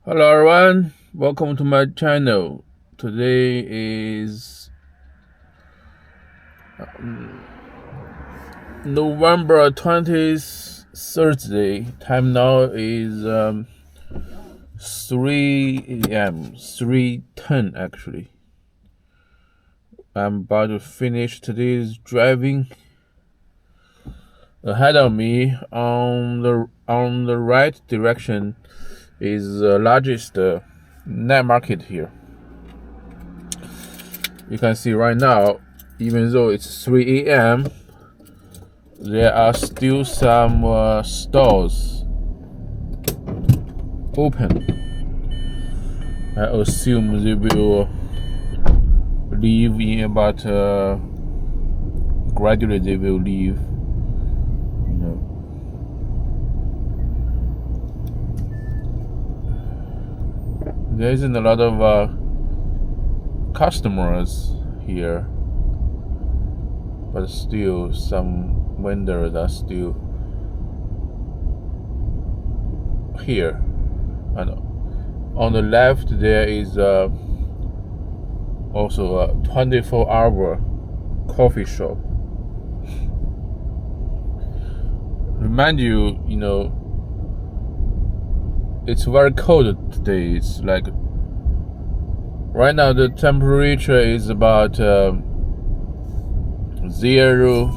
Hello everyone, welcome to my channel. Today is November 20th, Thursday. Time now is 3 a.m. 3:10 actually. I'm about to finish today's driving. Ahead of me on the right direction is the largest night market here. You can see right now, even though it's 3 a.m., there are still some stores open. I assume they will leave in about gradually they will leave. There isn't a lot of customers here, but still some vendors are still here. And on the left there is also a 24-hour coffee shop. Remind you, it's very cold today. It's like right now the temperature is about 0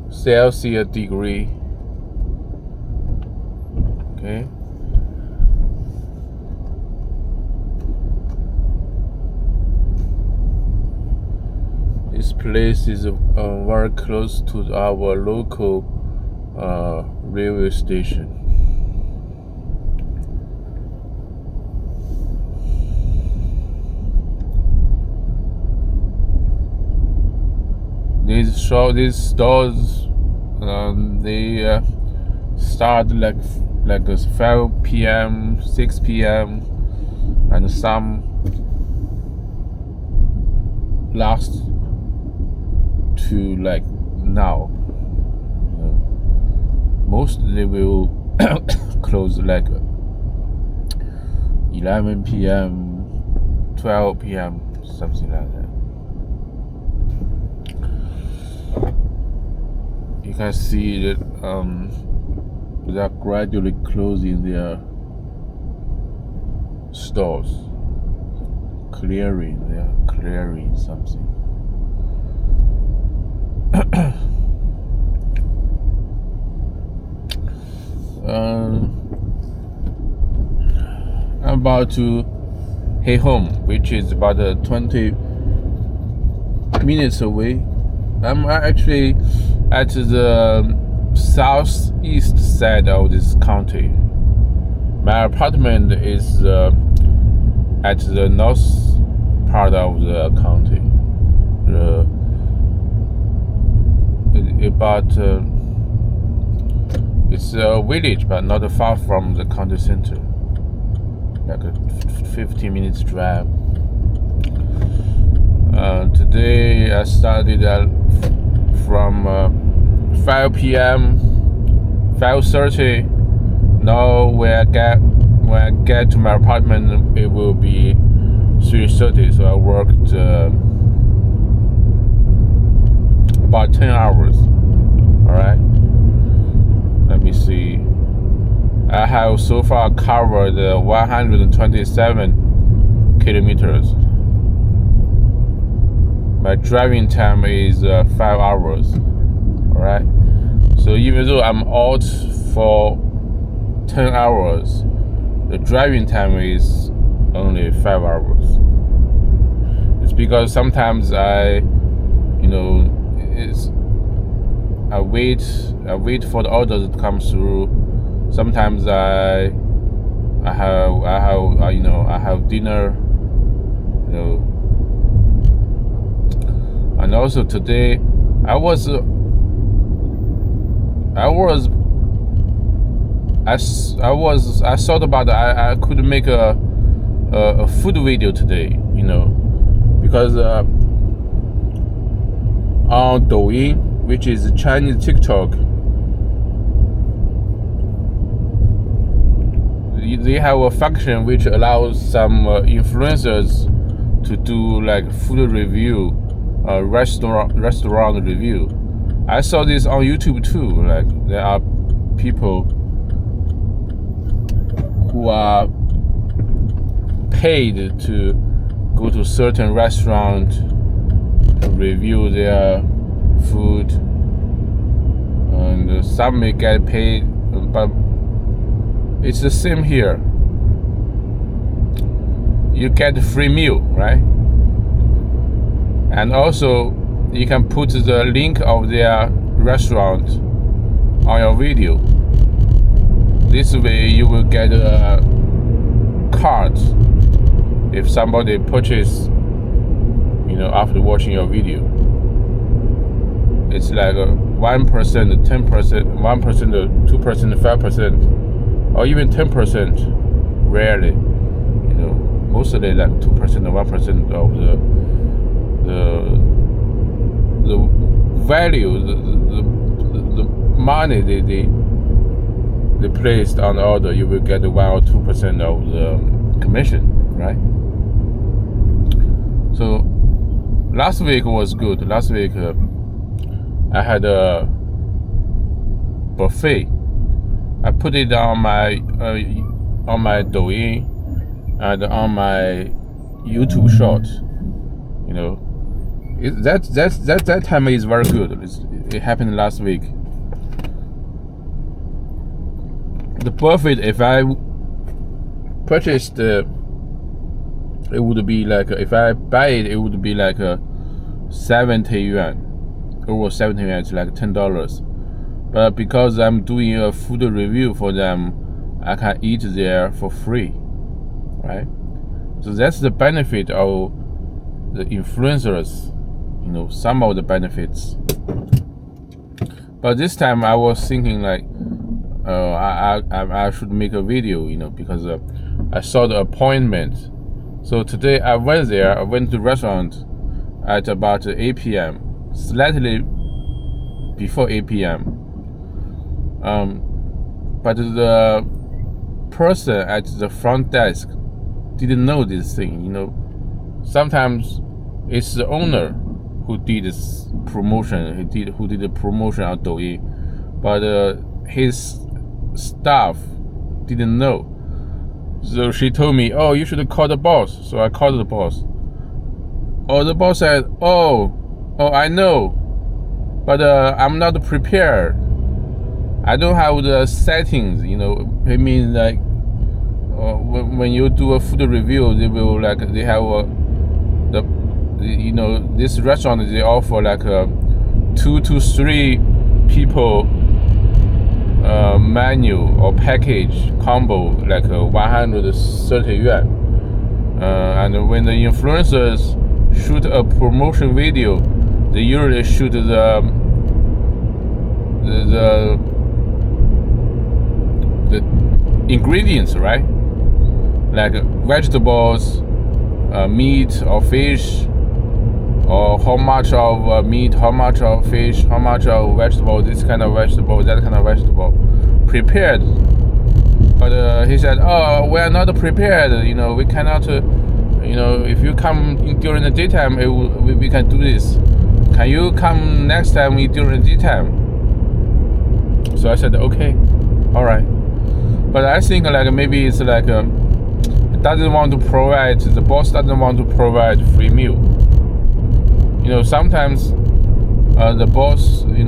Celsius degree. Okay. This place is very close to our local railway station. These stores, they start like 5 p.m., 6 p.m., and some last to like now. Most they will close like 11 p.m., 12 p.m., something like that. You can see that they are gradually closing their stores. They are clearing something. I'm about to head home, which is about 20 minutes away. I'm actually at the southeast side of this county. My apartment is at the north part of the county. It's a village, but not far from the county center. Like a 15 minutes drive. Today I started from 5 p.m. 5:30. Now when I get to my apartment, it will be 3:30. So I worked about 10 hours. All right. Let me see. I have so far covered 127 kilometers. My driving time is 5 hours. All right. So even though I'm out for 10 hours, the driving time is only 5 hours. It's because sometimes I wait for the order to come through. Sometimes I have dinner, and also today I thought about I could make a food video today, because on Douyin, which is Chinese TikTok, they have a function which allows some influencers to do like food review, restaurant review. I saw this on YouTube too. Like there are people who are paid to go to certain restaurant to review their food, and some may get paid, but it's the same here. You get a free meal, right? And also you can put the link of their restaurant on your video. This way you will get a card if somebody purchase, after watching your video. It's like 1%, 10%, 1%, 2%, 5%, or even 10%. Rarely, mostly like 2% or 1% of the value, the money they placed on the order. You will get 1 or 2% of the commission, right? So last week was good. Last week I had a buffet. I put it on my Douyin and on my YouTube shorts. That time is very good. It happened last week. The buffet, if I purchased it would be like, if I buy it, it would be like 70 yuan. Over 70 yuan, it's like $10. But because I'm doing a food review for them, I can eat there for free, right? So that's the benefit of the influencers, some of the benefits. But this time I was thinking like, I should make a video, because I saw the appointment. So today I went there. I went to the restaurant at about 8 p.m. Slightly before 8 p.m. But the person at the front desk didn't know this thing. Sometimes it's the owner who did this promotion. Who did the promotion on Douyin, but his staff didn't know. So she told me, "Oh, you should call the boss." So I called the boss. Oh, the boss said, "Oh, I know, but I'm not prepared. I don't have the settings." It means like when you do a food review, they will they have this restaurant, they offer like 2 to 3 people menu or package combo, like 130 yuan. And when the influencers shoot a promotion video, they usually shoot the ingredients, right? Like vegetables, meat or fish, or how much of meat, how much of fish, how much of vegetable, this kind of vegetable, that kind of vegetable, prepared. But he said, "Oh, we are not prepared. We cannot. If you come during the daytime, we can do this. Can you come next time during the daytime?" So I said, "Okay, all right." But I think like maybe it's like it doesn't want to provide. The boss doesn't want to provide free meal. Sometimes the boss, they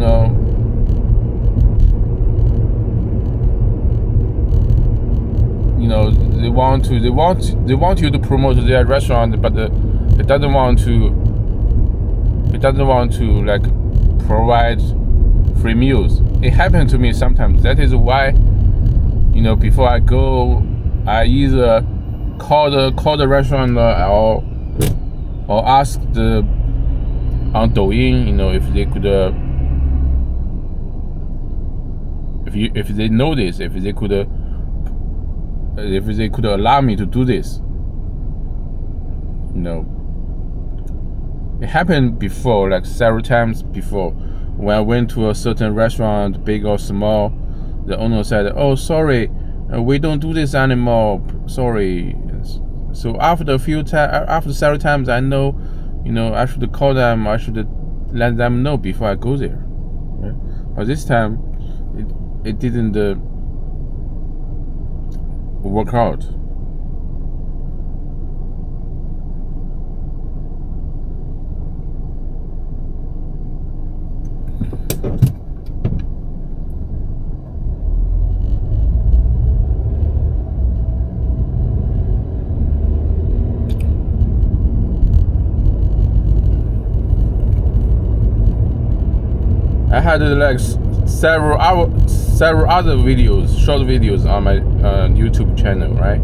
want you to promote their restaurant, but it doesn't want to like provide free meals. It happened to me sometimes. That is why, before I go, I either call the restaurant or ask the on Douyin, if they could, if they know this, if they could allow me to do this. It happened before, like several times before. When I went to a certain restaurant, big or small, the owner said, "Oh, sorry, We don't do this anymore. Sorry. So after several times, I know, I should call them. I should let them know before I go there. Right? But this time, it didn't work out. I had like several other videos, short videos on my YouTube channel, right?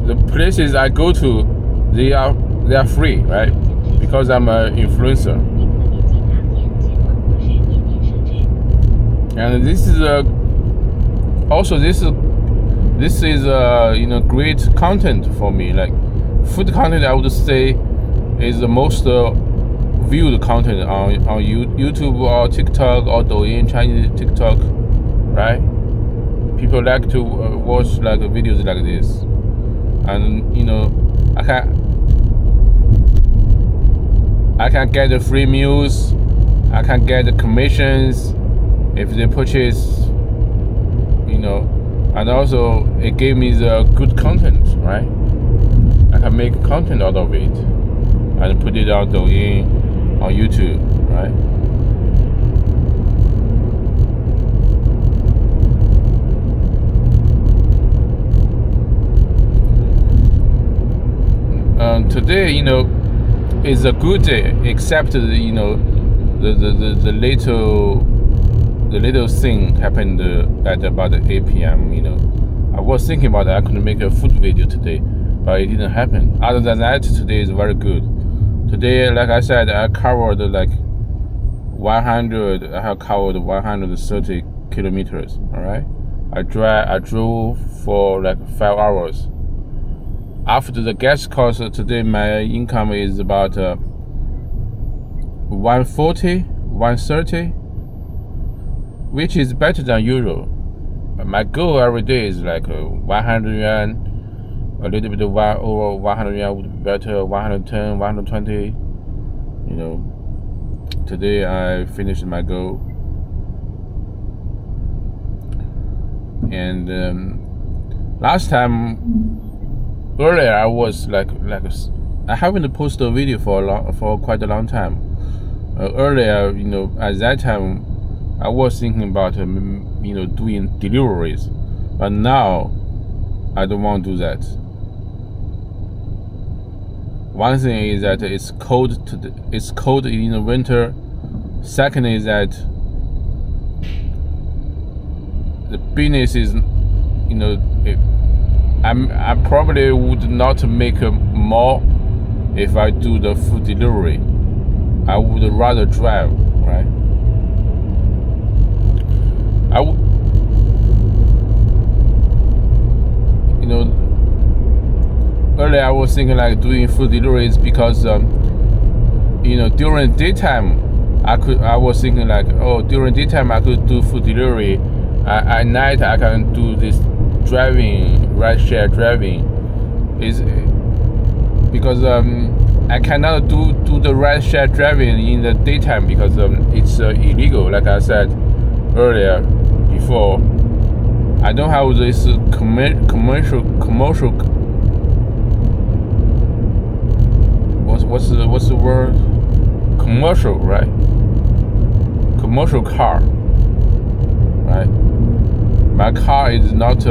The places I go to, they are free, right? Because I'm an influencer. And this is great content for me. Like food content, I would say is the most viewed content on YouTube or TikTok or Douyin, Chinese TikTok, right? People like to watch like videos like this, and I can get the free meals, I can get the commissions if they purchase, and also it gave me the good content, right? I can make content out of it and put it on Douyin, on YouTube, right? Today, is a good day, except the little thing happened at about 8 p.m. I was thinking about that I could make a food video today, but it didn't happen. Other than that, today is very good. Today, like I said, I covered like 100. I have covered 130 kilometers. All right, I drove for like 5 hours. After the gas cost, today my income is about 140, 130, which is better than usual. My goal every day is like 100 yuan. A little bit over 100 yuan would be better, 110, 120. Today I finished my goal. And last time, earlier I was like I haven't posted a video for quite a long time. Earlier, at that time, I was thinking about doing deliveries, but now I don't want to do that. One thing is that it's cold in the winter. Second is that the business is, I probably would not make more if I do the food delivery. I would rather drive, right? Earlier I was thinking like doing food deliveries because during daytime I was thinking like, during daytime I could do food delivery. At night I can do this ride share driving. Is because I cannot do the ride share driving in the daytime because it's illegal. Like I said earlier before, I don't have this commercial. What's the word? Commercial, right? Commercial car, right? My car is not.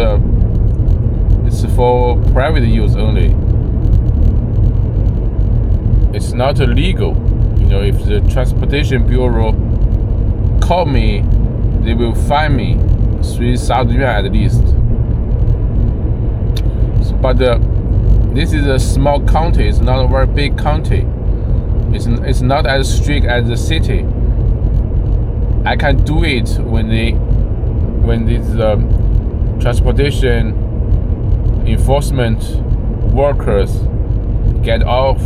It's for private use only. It's not illegal. If the transportation bureau call me, they will fine me 3,000 yuan at least. But this is a small county. It's not a very big county. It's not as strict as the city. I can do it when these transportation enforcement workers get off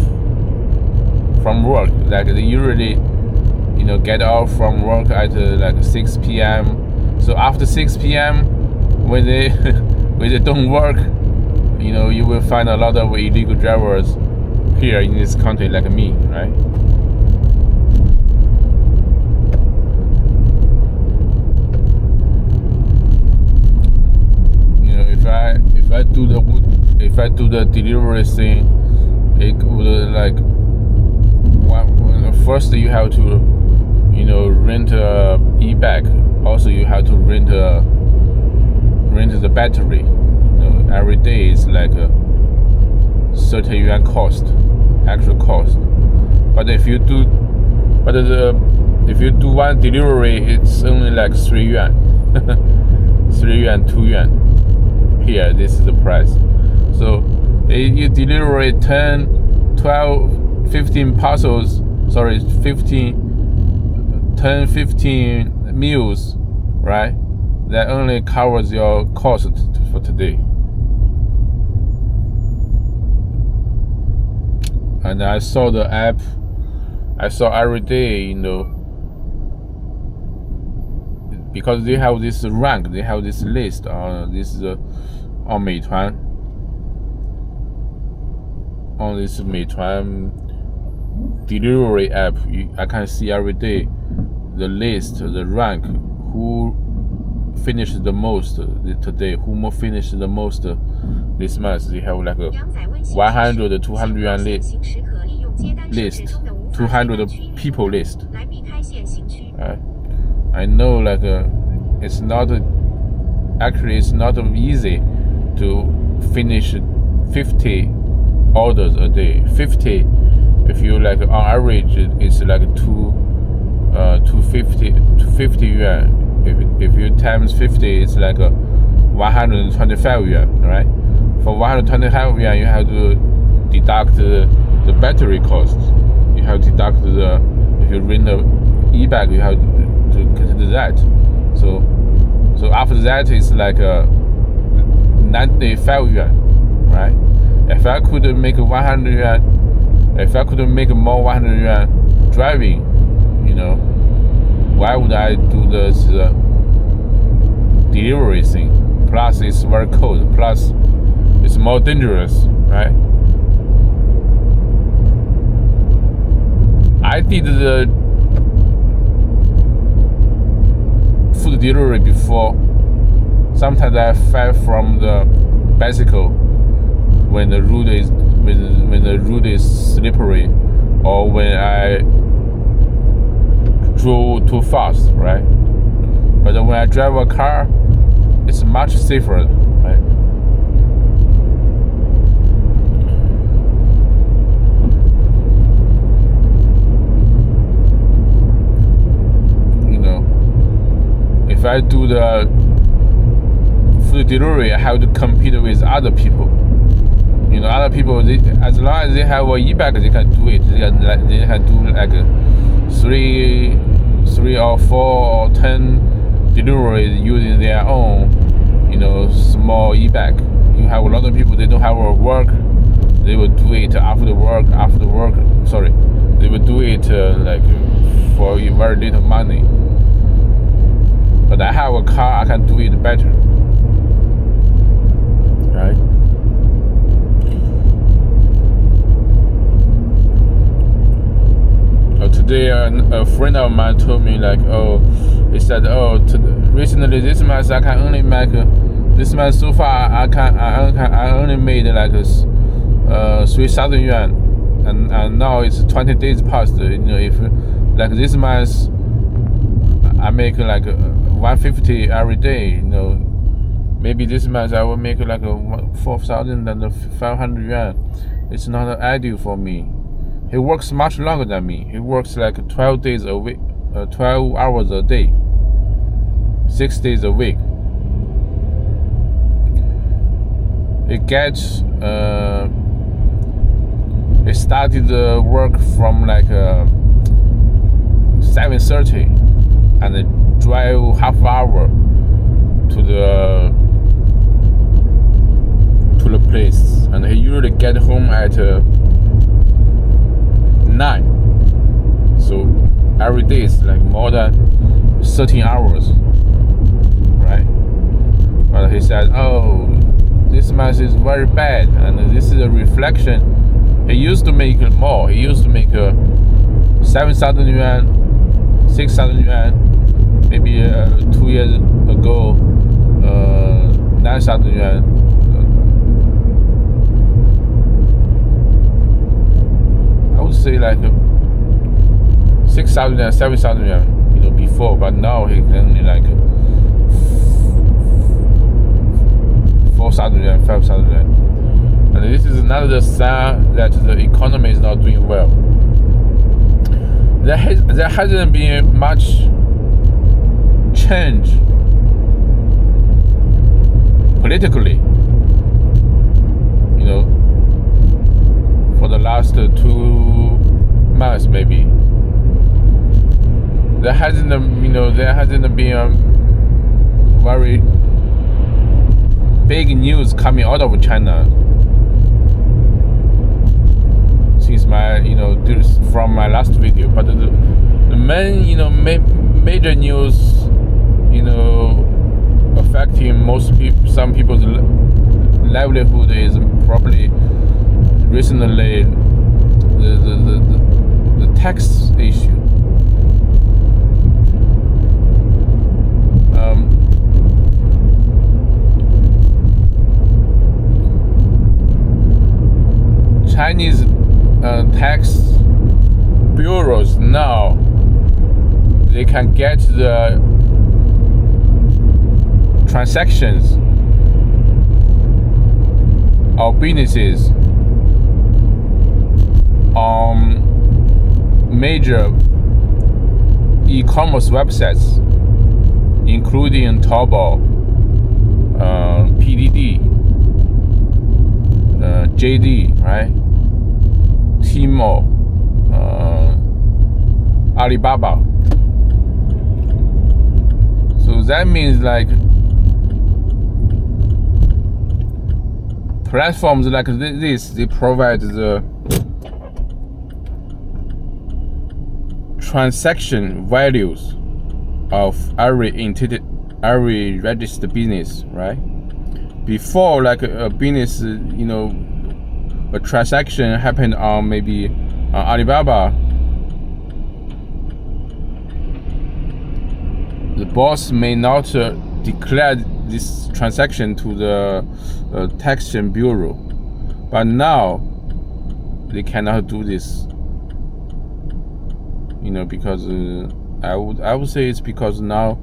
from work. Like they usually, get off from work at like 6 p.m. So after 6 p.m., when they when they don't work, you will find a lot of illegal drivers here in this country like me, right? If I do the delivery thing, it would like first you have to rent a e-bike. Also you have to rent the battery. Every day is like a certain yuan cost, actual cost. But if you do one delivery, it's only like 3 yuan, 3 yuan, 2 yuan. Here, this is the price. So you deliver 10, 12, 15 parcels. Sorry, 10, 15 meals, right? That only covers your cost for today. And I saw the app. I saw every day, because they have this rank, they have this list on Meituan. On this Meituan delivery app, I can see every day the list, the rank, who finished the most today, who finished the most this month. They have like a 100, 200 yuan list, 200 people list. I know like it's not easy to finish 50 orders a day. 50, if you like on average, it's like 250 yuan. If you times 50, it's like 125 yuan, right? For 125 yuan, you have to deduct the battery cost. You have to deduct if you rent the e-bike, you have to consider that. So after that, it's like 95 yuan, right? If I could make 100 yuan, if I could make more 100 yuan driving, why would I do this delivery thing? Plus, it's very cold. Plus, it's more dangerous, right? I did the food delivery before. Sometimes I fell from the bicycle when the road is slippery, or when I drove too fast, right? But when I drive a car, it's much safer, right? If I do the food delivery, I have to compete with other people. Other people, as long as they have an e-bike, they can do it. They can do like 3 or 4 or 10 deliveries using their own, small e-bike. You have a lot of people, they don't have work. They will do it after work. Sorry, they will do it like for very little money. But I have a car, I can do it better, right? Today, a friend of mine told me like, he said, recently this month I can only make this month so far I only made like 3,000 yuan, and now it's 20 days past. If like this month I make like 150 every day, maybe this month I will make like 4,500 yuan. It's not ideal for me. He works much longer than me. He works like 12 days a week, 12 hours a day, 6 days a week. He started work from like 7:30, and they drive half hour to the place, and he usually get home at 9. So every day is like more than 13 hours, right? but he said, oh, this month is very bad, and this is a reflection. He used to make more. He used to make 7,000 yuan, 6,000 yuan, maybe 2 years ago, 9,000 yuan. I would say like 6,000 and 7,000 yuan, before, but now he can only like 4,000 yuan, 5,000 yuan. And this is another sign that the economy is not doing well. There hasn't been much change politically, for the last 2 months maybe. There hasn't been a very big news coming out of China since my from my last video. But the main major news affecting some people's livelihood is probably recently the tax issue. Chinese tax bureaus now, they can get the transactions of businesses on major e-commerce websites, including Taobao, PDD, JD, right? Tmall, Alibaba. So that means like platforms like this, they provide the transaction values of every registered business, right? Before, like a business, a transaction happened on maybe Alibaba, the boss may not declare this transaction to the taxation bureau, but now they cannot do this, because I would say it's because now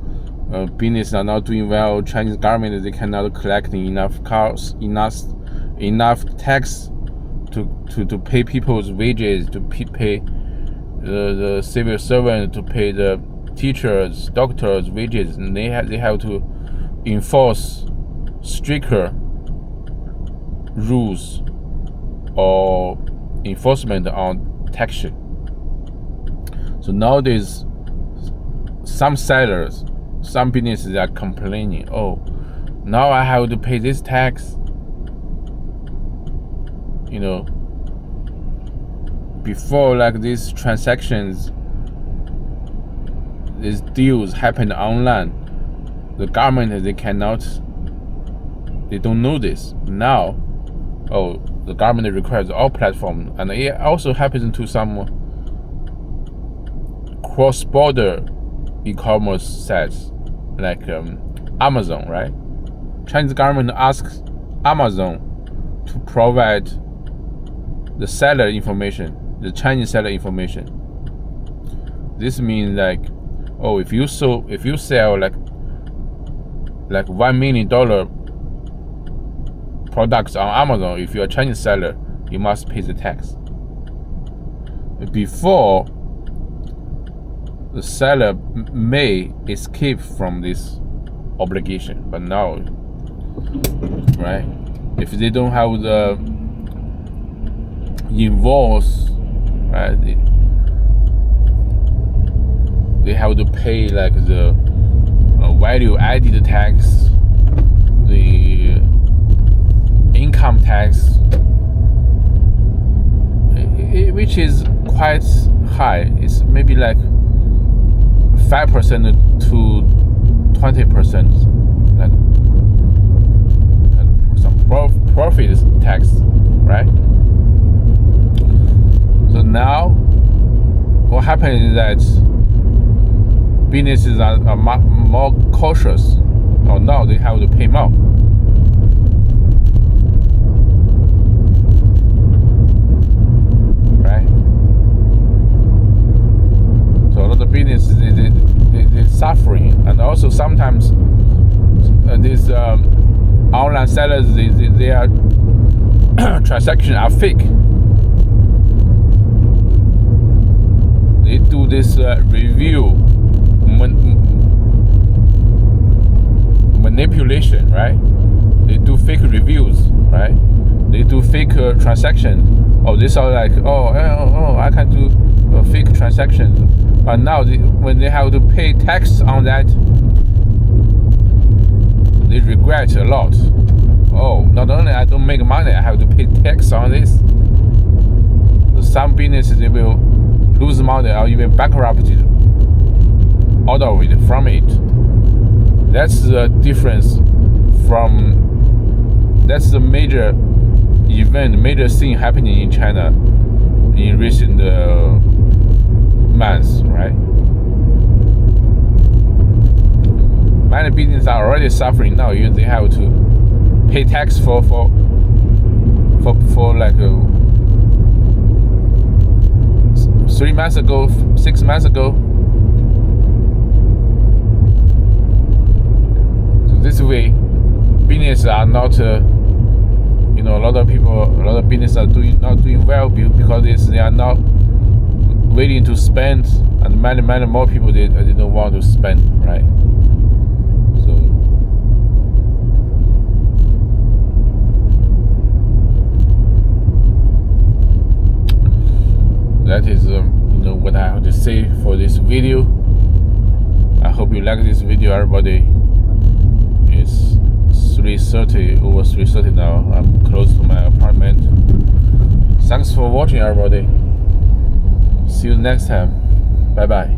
business are not doing well. Chinese government, they cannot collect enough tax to pay people's wages, to pay the civil servant, to pay the teachers, doctors' wages, and they have to enforce stricter rules or enforcement on taxation. So nowadays, some sellers, some businesses are complaining, oh, now I have to pay this tax. Before, like these transactions, these deals happened online, the government, they don't know this. Now, the government requires all platforms, and it also happens to some cross-border e-commerce sites like Amazon, right? Chinese government asks Amazon to provide the seller information, the Chinese seller information. This means like, if you sell like $1 million products on Amazon, if you're a Chinese seller, you must pay the tax. Before, the seller may escape from this obligation, but now, right? If they don't have the invoice, right, they have to pay like the value added tax, the income tax, which is quite high. It's maybe like 5% to 20%, like tax, right? So now what happens is that businesses are more cautious. Oh, now they have to pay more. Right? So a lot of businesses they're suffering, and also sometimes these online sellers their transactions are fake. They do this review manipulation, right? They do fake reviews, right? They do fake transactions. Oh, these are like, I can do a fake transaction. But now, when they have to pay tax on that, they regret a lot. Oh, not only I don't make money, I have to pay tax on this. So some businesses, they will lose money or even bankrupted out of it, from it. That's the difference that's the major event, major thing happening in China in recent months, right? Many businesses are already suffering now. They have to pay tax for like 3 months ago, 6 months ago. So this way, businesses are not, a lot of businesses are not doing well because they are not willing to spend, and many more people they don't want to spend, right? So that is what I have to say for this video. I hope you like this video, everybody. It's 3:30, over 3:30 now. I'm close to my apartment. Thanks for watching, everybody. See you next time. Bye bye.